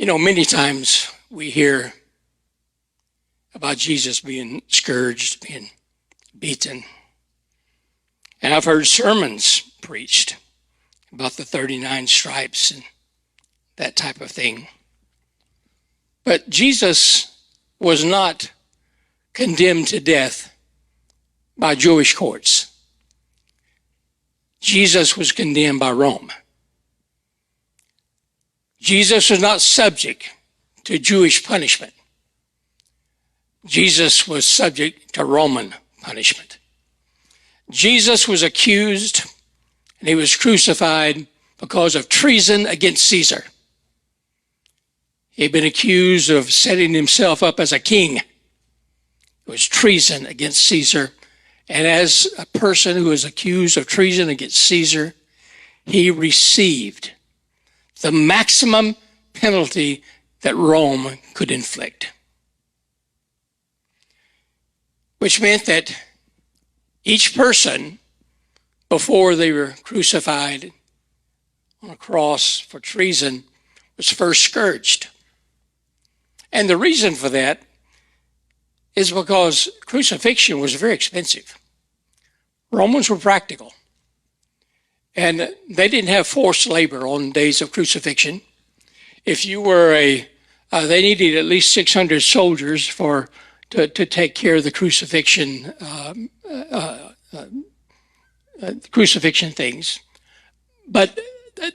You know, many times we hear about Jesus being scourged, being beaten. And I've heard sermons preached about the 39 stripes and that type of thing. But Jesus was not condemned to death by Jewish courts. Jesus was condemned by Rome. Jesus was not subject to Jewish punishment. Jesus was subject to Roman punishment. Jesus was accused and he was crucified because of treason against Caesar. He had been accused of setting himself up as a king. It was treason against Caesar. And as a person who was accused of treason against Caesar, he received the maximum penalty that Rome could inflict. Which meant that each person, before they were crucified on a cross for treason, was first scourged. And the reason for that is because crucifixion was very expensive. Romans were practical. And they didn't have forced labor on days of crucifixion. If you were they needed at least 600 soldiers to take care of the crucifixion things. But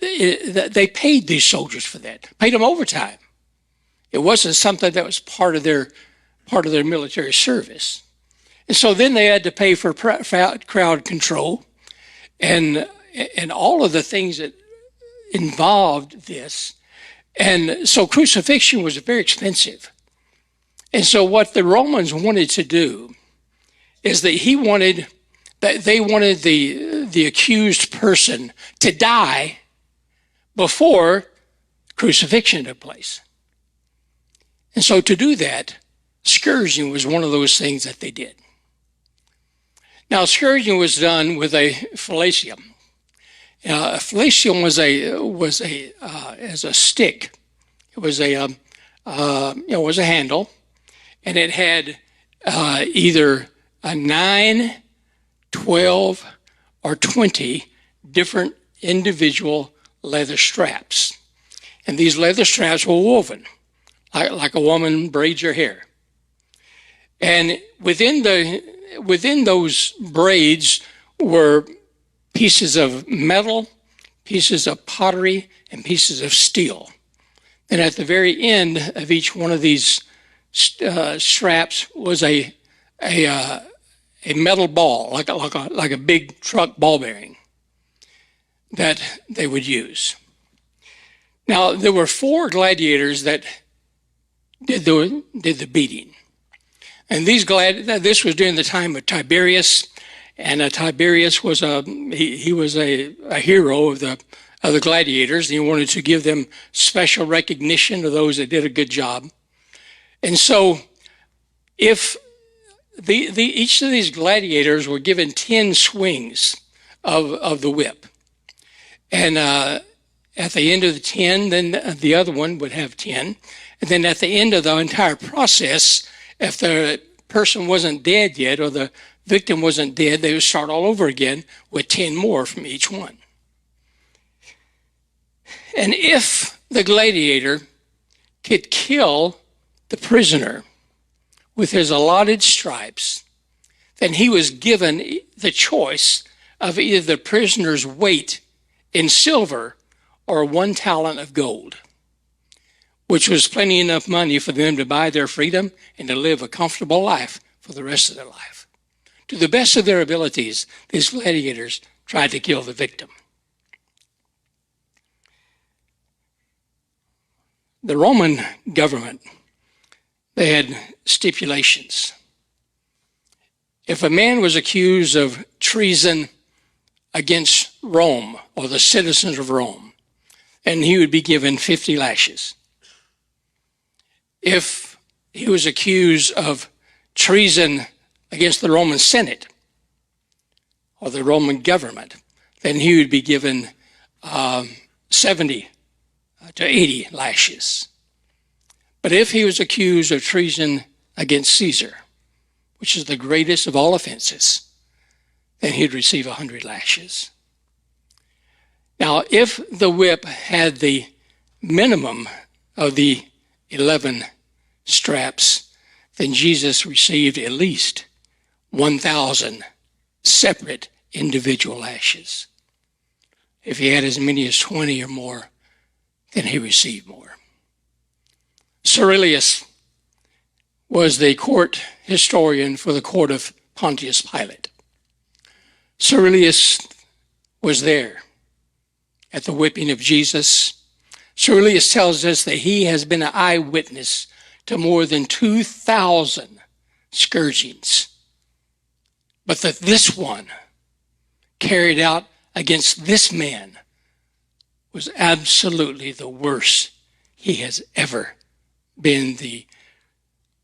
they paid these soldiers for that, paid them overtime. It wasn't something that was part of their military service. And so then they had to pay for crowd control and all of the things that involved this. And so crucifixion was very expensive. And so what the Romans wanted to do is that they wanted the accused person to die before crucifixion took place. And so to do that, scourging was one of those things that they did. Now, scourging was done with a fallacium. A fallacium was as a stick. It was a handle, and it had either a 9, 12, or 20 different individual leather straps. And these leather straps were woven, like a woman braids her hair. And within those braids were pieces of metal, pieces of pottery, and pieces of steel. And at the very end of each one of these straps was a metal ball, like a big truck ball bearing that they would use. Now, there were 4 gladiators that did the beating. And this was during the time of Tiberius, and Tiberius was a hero of the gladiators, and he wanted to give them special recognition to those that did a good job. And so, if each of these gladiators were given 10 swings of the whip, and at the end of the 10, then the other one would have 10, and then at the end of the entire process, if the person wasn't dead yet or the victim wasn't dead, they would start all over again with 10 more from each one. And if the gladiator could kill the prisoner with his allotted stripes, then he was given the choice of either the prisoner's weight in silver or 1 talent of gold, which was plenty enough money for them to buy their freedom and to live a comfortable life for the rest of their life. To the best of their abilities, these gladiators tried to kill the victim. The Roman government, they had stipulations. If a man was accused of treason against Rome or the citizens of Rome, then he would be given 50 lashes. If he was accused of treason against the Roman Senate or the Roman government, then he would be given 70 to 80 lashes. But if he was accused of treason against Caesar, which is the greatest of all offenses, then he'd receive 100 lashes. Now, if the whip had the minimum of the 11 straps, then Jesus received at least 1,000 separate individual lashes. If he had as many as 20 or more, then he received more. Cyrilius was the court historian for the court of Pontius Pilate. Cyrilius was there at the whipping of Jesus. Cyrilius tells us that he has been an eyewitness to more than 2,000 scourgings, but that this one carried out against this man was absolutely the worst he has ever been the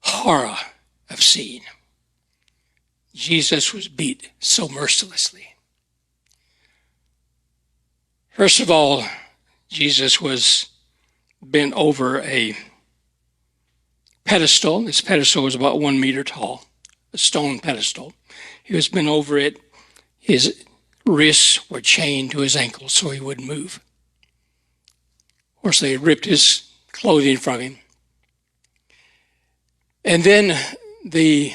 horror of seeing. Jesus was beat so mercilessly. First of all, Jesus was bent over a pedestal. This pedestal was about 1 meter tall, a stone pedestal. He was bent over it. His wrists were chained to his ankles so he wouldn't move. Of course, they had ripped his clothing from him. And then the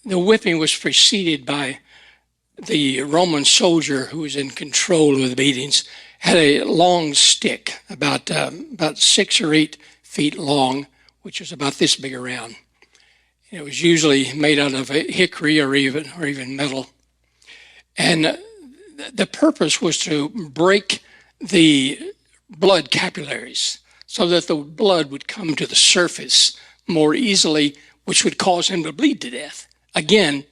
whipping was preceded by the Roman soldier who was in control of the beatings, had a long stick, about 6 or 8 feet long, which was about this big around. It was usually made out of hickory or even metal. And the purpose was to break the blood capillaries so that the blood would come to the surface more easily, which would cause him to bleed to death, again,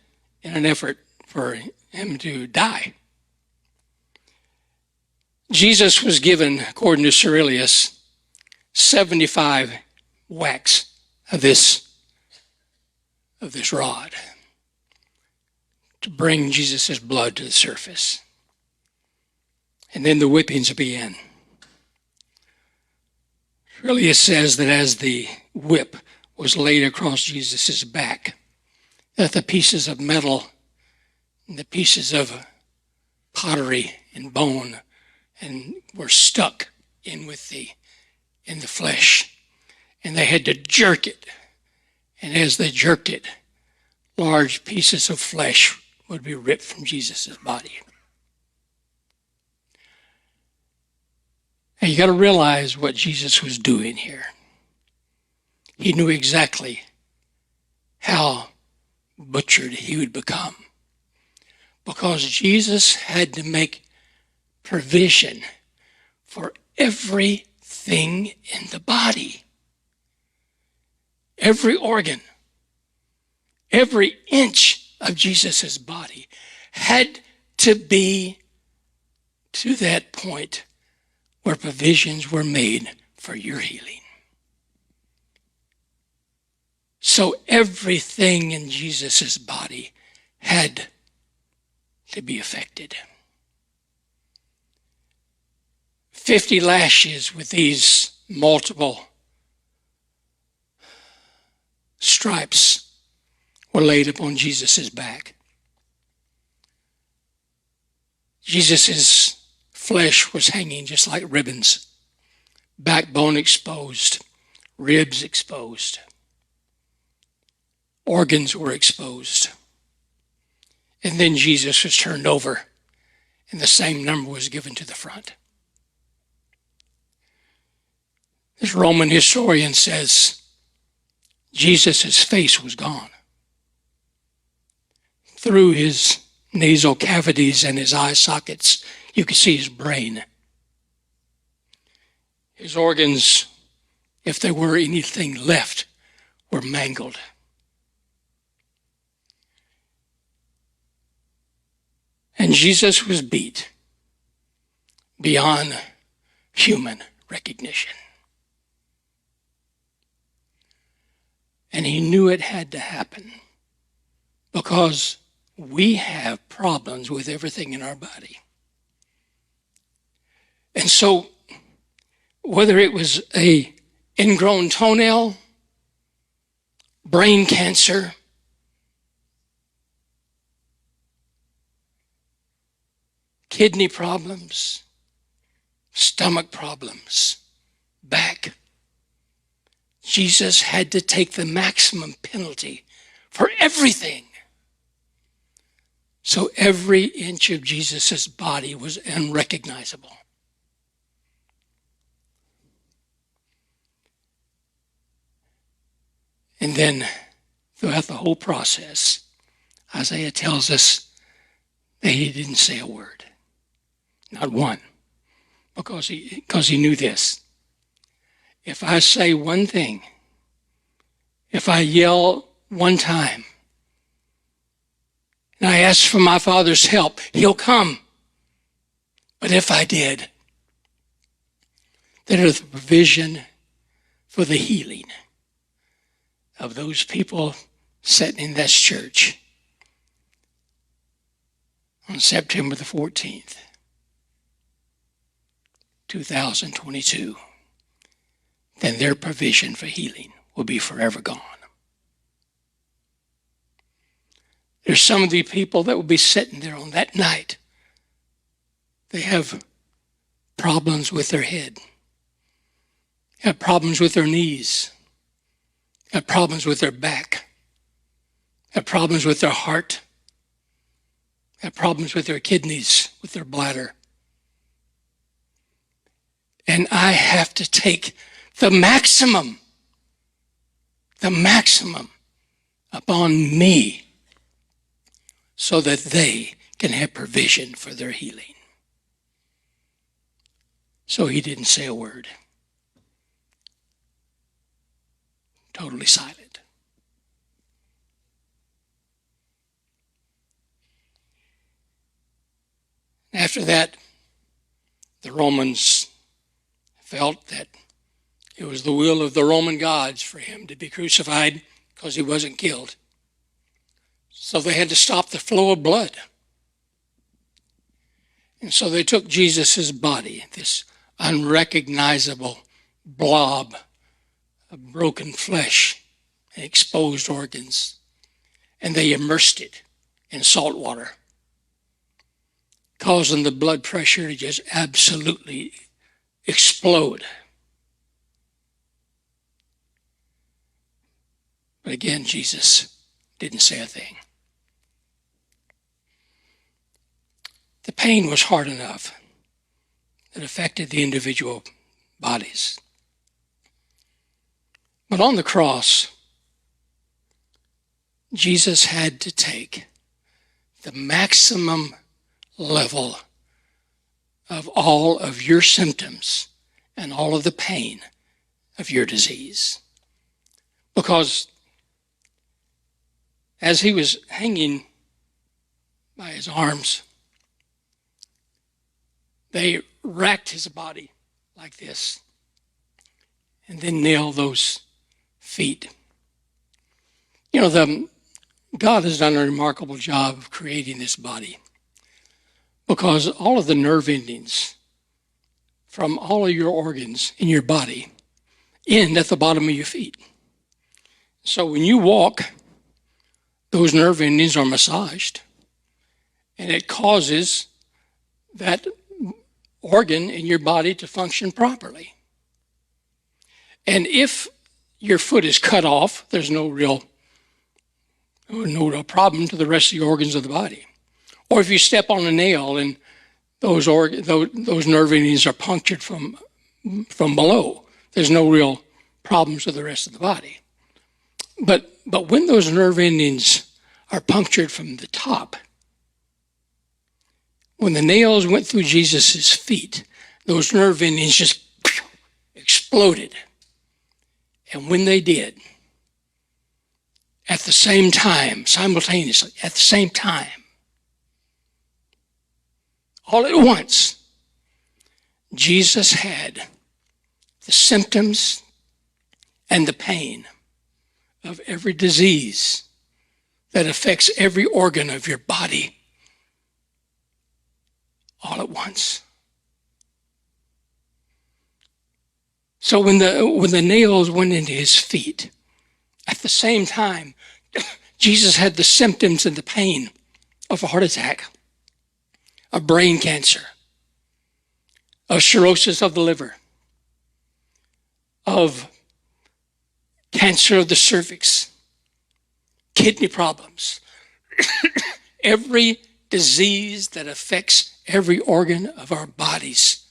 in an effort for him to die. Jesus was given, according to Cyrilius, 75 whacks of this rod to bring Jesus' blood to the surface. And then the whippings began. Cyrilius says that as the whip was laid across Jesus' back, that the pieces of metal and the pieces of pottery and bone and were stuck in the flesh, and they had to jerk it. And as they jerked it, large pieces of flesh would be ripped from Jesus' body. And you got to realize what Jesus was doing here. He knew exactly how butchered he would become, because Jesus had to make provision for everything in the body. Every organ, every inch of Jesus' body had to be to that point where provisions were made for your healing. So everything in Jesus' body had to be affected. 50 lashes with these multiple stripes were laid upon Jesus' back. Jesus' flesh was hanging just like ribbons, backbone exposed, ribs exposed, organs were exposed. And then Jesus was turned over, and the same number was given to the front. This Roman historian says Jesus' face was gone. Through his nasal cavities and his eye sockets, you could see his brain. His organs, if there were anything left, were mangled. And Jesus was beat beyond human recognition. And he knew it had to happen because we have problems with everything in our body. And so, whether it was a ingrown toenail, brain cancer, kidney problems, stomach problems, back. Jesus had to take the maximum penalty for everything. So every inch of Jesus' body was unrecognizable. And then throughout the whole process, Isaiah tells us that he didn't say a word. Not one. Because he knew this. If I say one thing, if I yell one time, and I ask for my Father's help, he'll come. But if I did, there is provision for the healing of those people sitting in this church on September the 14th, 2022, then their provision for healing will be forever gone. There's some of the people that will be sitting there on that night. They have problems with their head, have problems with their knees, have problems with their back, have problems with their heart, have problems with their kidneys, with their bladder. And I have to take the maximum upon me so that they can have provision for their healing. So he didn't say a word. Totally silent. After that, the Romans felt that it was the will of the Roman gods for him to be crucified because he wasn't killed. So they had to stop the flow of blood. And so they took Jesus' body, this unrecognizable blob of broken flesh and exposed organs, and they immersed it in salt water, causing the blood pressure to just absolutely explode. But again, Jesus didn't say a thing. The pain was hard enough. It affected the individual bodies. But on the cross, Jesus had to take the maximum level of all of your symptoms and all of the pain of your disease. Because as he was hanging by his arms, they racked his body like this and then nailed those feet. You know, God has done a remarkable job of creating this body because all of the nerve endings from all of your organs in your body end at the bottom of your feet. So when you walk, those nerve endings are massaged, and it causes that organ in your body to function properly. And if your foot is cut off, there's no real problem to the rest of the organs of the body. Or if you step on a nail and those nerve endings are punctured from below, there's no real problems with the rest of the body. But when those nerve endings are punctured from the top, when the nails went through Jesus' feet, those nerve endings just exploded. And when they did, at the same time, simultaneously, at the same time, all at once, Jesus had the symptoms and the pain of every disease that affects every organ of your body all at once. So when the nails went into his feet, at the same time, Jesus had the symptoms and the pain of a heart attack, of brain cancer, of cirrhosis of the liver, of cancer of the cervix, kidney problems, every disease that affects every organ of our bodies.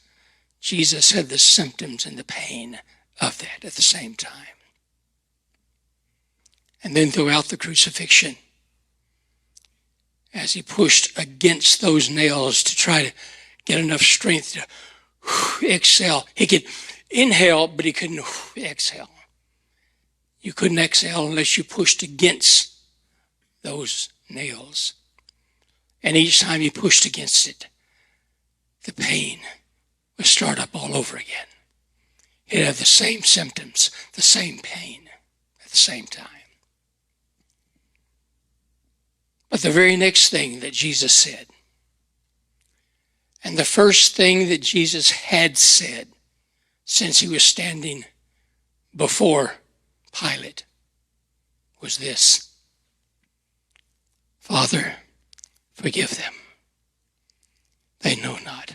Jesus had the symptoms and the pain of that at the same time. And then throughout the crucifixion, as he pushed against those nails to try to get enough strength to exhale. He could inhale, but he couldn't exhale. You couldn't exhale unless you pushed against those nails. And each time he pushed against it, the pain would start up all over again. He'd have the same symptoms, the same pain at the same time. But the very next thing that Jesus said, and the first thing that Jesus had said since he was standing before Pilate, was this: Father, forgive them. They know not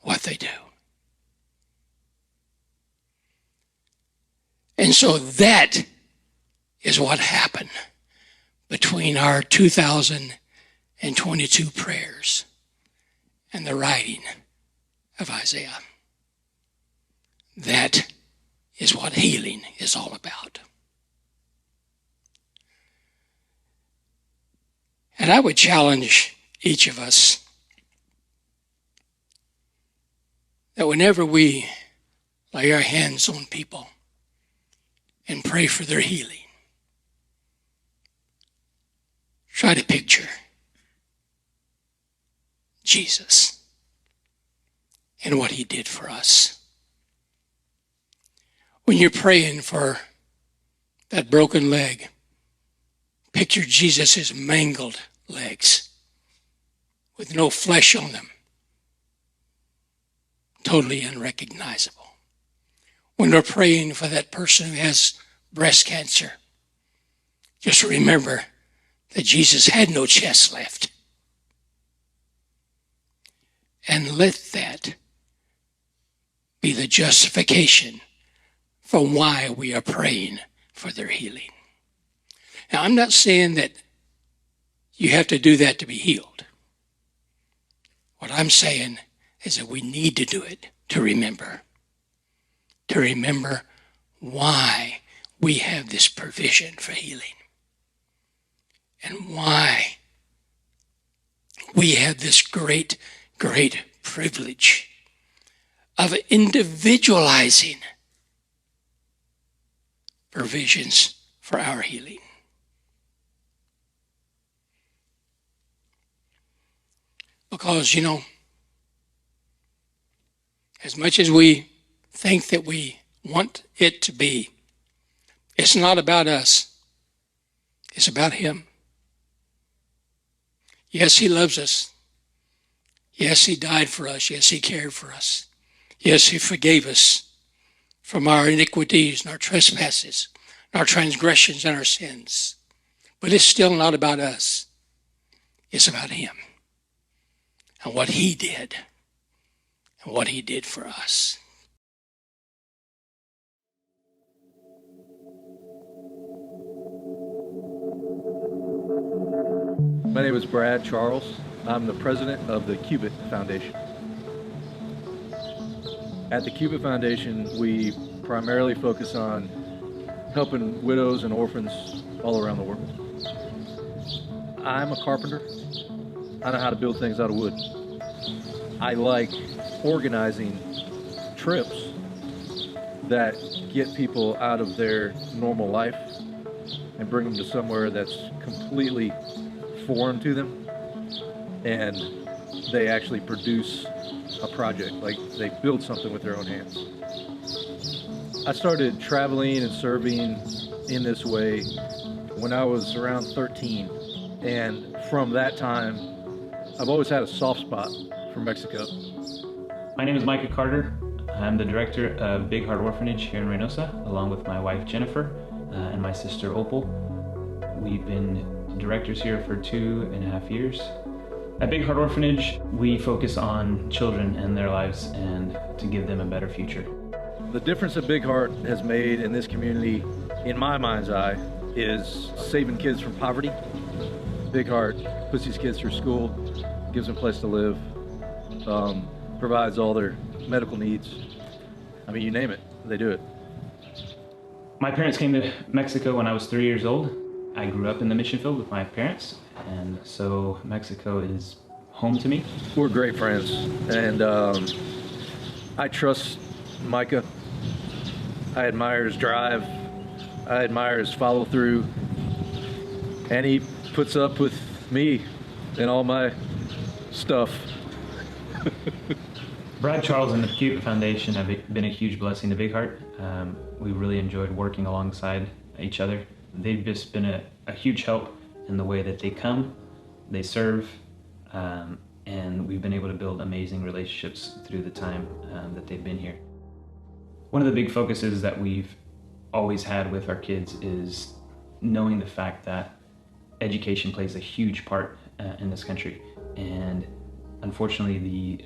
what they do. And so that is what happened between our 2022 prayers and the writing of Isaiah. That is what healing is all about. And I would challenge each of us that whenever we lay our hands on people and pray for their healing, try to picture Jesus and what he did for us. When you're praying for that broken leg, picture Jesus' mangled legs with no flesh on them, totally unrecognizable. When we're praying for that person who has breast cancer, just remember that Jesus had no chest left. And let that be the justification for why we are praying for their healing. Now, I'm not saying that you have to do that to be healed. What I'm saying is that we need to do it to remember why we have this provision for healing and why we have this great, great privilege of individualizing provisions for our healing. Because, as much as we think that we want it to be, it's not about us. It's about him. Yes, he loves us. Yes, he died for us. Yes, he cared for us. Yes, he forgave us from our iniquities and our trespasses, and our transgressions and our sins. But it's still not about us. It's about him and what he did and what he did for us. My name is Brad Charles. I'm the president of the Cubit Foundation. At the Cubit Foundation, we primarily focus on helping widows and orphans all around the world. I'm a carpenter. I know how to build things out of wood. I like organizing trips that get people out of their normal life and bring them to somewhere that's completely foreign to them, and they actually produce a project, like they build something with their own hands. I started traveling and serving in this way when I was around 13, and from that time I've always had a soft spot for Mexico. My name is Micah Carter. I'm the director of Big Heart Orphanage here in Reynosa, along with my wife Jennifer and my sister Opal. We've been directors here for 2.5 years. At Big Heart Orphanage, we focus on children and their lives and to give them a better future. The difference that Big Heart has made in this community, in my mind's eye, is saving kids from poverty. Big Heart puts these kids through school, gives them a place to live, provides all their medical needs. I mean, you name it, they do it. My parents came to Mexico when I was 3 years old. I grew up in the mission field with my parents, and so Mexico is home to me. We're great friends, and I trust Micah. I admire his drive. I admire his follow through, and he puts up with me and all my stuff. Brad Charles and the Cupid Foundation have been a huge blessing to Big Heart. We really enjoyed working alongside each other. They've just been a huge help in the way that they come, they serve, and we've been able to build amazing relationships through the time that they've been here. One of the big focuses that we've always had with our kids is knowing the fact that education plays a huge part in this country, and unfortunately the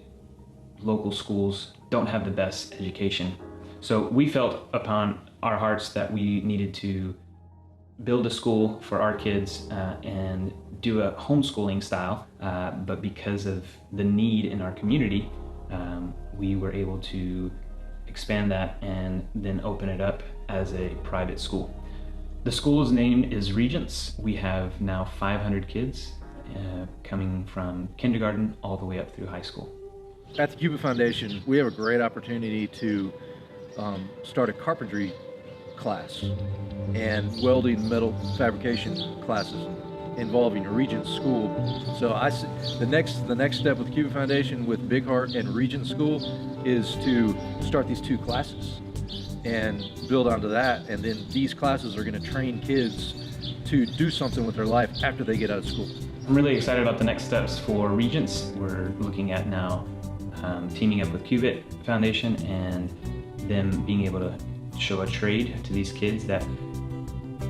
local schools don't have the best education. So we felt upon our hearts that we needed to build a school for our kids and do a homeschooling style, but because of the need in our community, we were able to expand that and then open it up as a private school. The school's name is Regents. We have now 500 kids coming from kindergarten all the way up through high school. At the Cupid Foundation, we have a great opportunity to start a carpentry class and welding metal fabrication classes involving Regent School. So the next step with Cupid Foundation with Big Heart and Regent School is to start these 2 classes and build onto that, and then these classes are going to train kids to do something with their life after they get out of school. I'm really excited about the next steps for Regents. We're looking at now teaming up with Cupid Foundation and them being able to show a trade to these kids that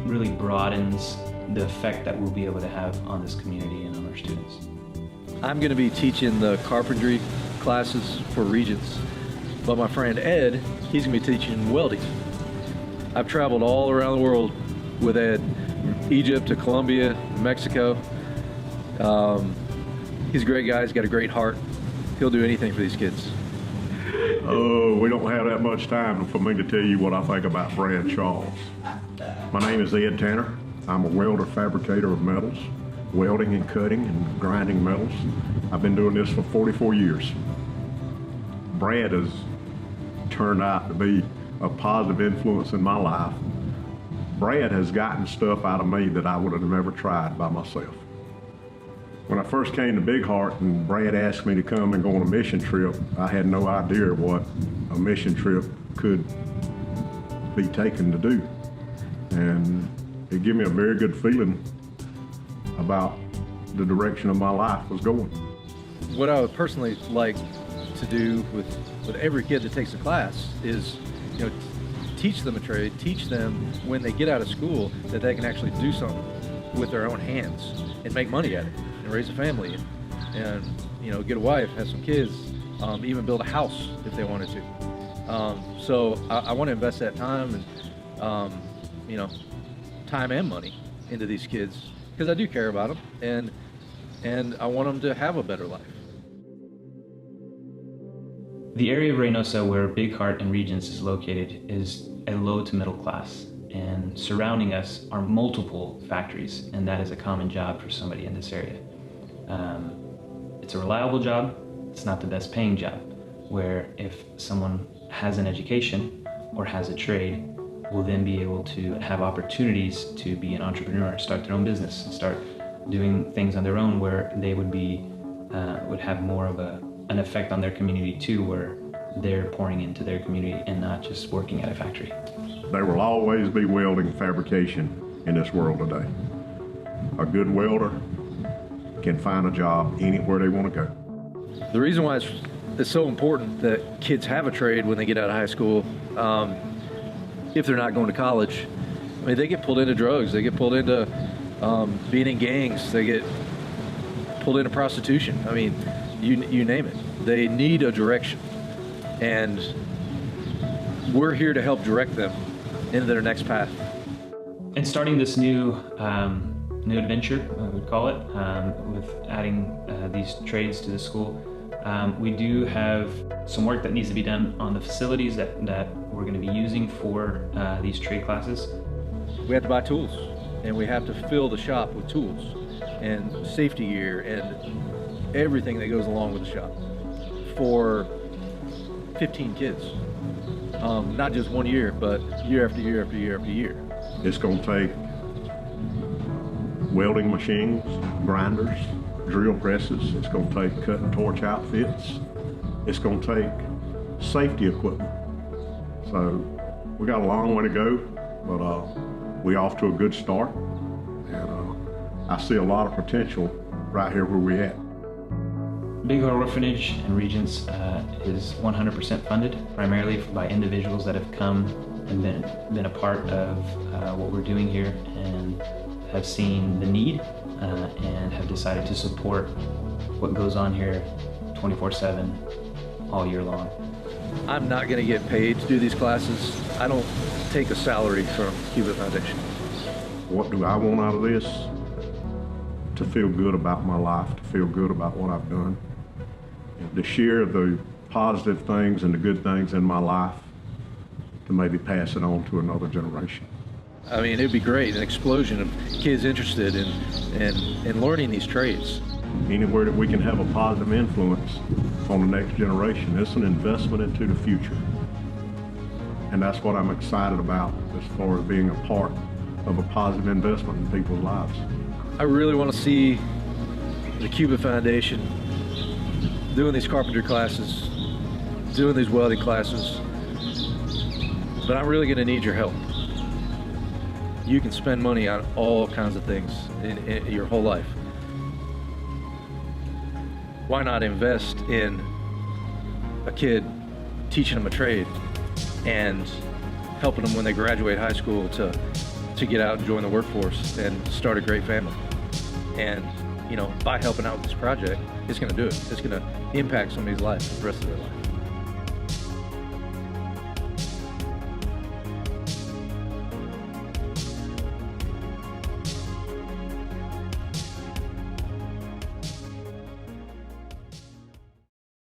really broadens the effect that we'll be able to have on this community and on our students. I'm going to be teaching the carpentry classes for Regents, but my friend Ed, he's going to be teaching welding. I've traveled all around the world with Ed, from Egypt to Colombia, Mexico. He's a great guy, he's got a great heart. He'll do anything for these kids. Oh, we don't have that much time for me to tell you what I think about Brad Charles. My name is Ed Tanner. I'm a welder fabricator of metals, welding and cutting and grinding metals. I've been doing this for 44 years. Brad has turned out to be a positive influence in my life. Brad has gotten stuff out of me that I would have never tried by myself. When I first came to Big Heart and Brad asked me to come and go on a mission trip, I had no idea what a mission trip could be taken to do. And it gave me a very good feeling about the direction of my life was going. What I would personally like to do with every kid that takes a class is, teach them a trade, teach them when they get out of school that they can actually do something with their own hands and make money at it and raise a family and get a wife, have some kids, even build a house if they wanted to. So I want to invest that time and time and money into these kids because I do care about them and I want them to have a better life. The area of Reynosa where Big Heart and Regents is located is a low to middle class, and surrounding us are multiple factories, and that is a common job for somebody in this area. It's a reliable job, it's not the best paying job, where if someone has an education or has a trade, will then be able to have opportunities to be an entrepreneur, start their own business, and start doing things on their own where they would have more of an effect on their community too, where they're pouring into their community and not just working at a factory. There will always be welding fabrication in this world today. A good welder can find a job anywhere they want to go. The reason why it's so important that kids have a trade when they get out of high school. If they're not going to college, I mean, they get pulled into drugs, they get pulled into being in gangs, they get pulled into prostitution. I mean, you name it. They need a direction, and we're here to help direct them into their next path. And starting this new adventure, I would call it, with adding these trades to the school, we do have some work that needs to be done on the facilities that we're going to be using for these trade classes. We have to buy tools, and we have to fill the shop with tools and safety gear and everything that goes along with the shop for 15 kids. Not just 1 year, but year after year after year after year. It's going to take welding machines, grinders, drill presses. It's going to take cut and torch outfits. It's going to take safety equipment. So we got a long way to go, but we're off to a good start. And I see a lot of potential right here where we're at. Big Heart Orphanage and Regents is 100% funded, primarily by individuals that have come and been a part of what we're doing here and have seen the need and have decided to support what goes on here 24/7 all year long. I'm not going to get paid to do these classes. I don't take a salary from Cuba Foundation. What do I want out of this? To feel good about my life, to feel good about what I've done, and to share the positive things and the good things in my life, to maybe pass it on to another generation. I mean, it'd be great, an explosion of kids interested in learning these trades. Anywhere that we can have a positive influence on the next generation, it's an investment into the future. And that's what I'm excited about as far as being a part of a positive investment in people's lives. I really want to see the Cuba Foundation doing these carpentry classes, doing these welding classes, but I'm really going to need your help. You can spend money on all kinds of things in your whole life. Why not invest in a kid, teaching them a trade, and helping them when they graduate high school to get out and join the workforce and start a great family? And, you know, by helping out with this project, it's going to do it. It's going to impact somebody's life for the rest of their life.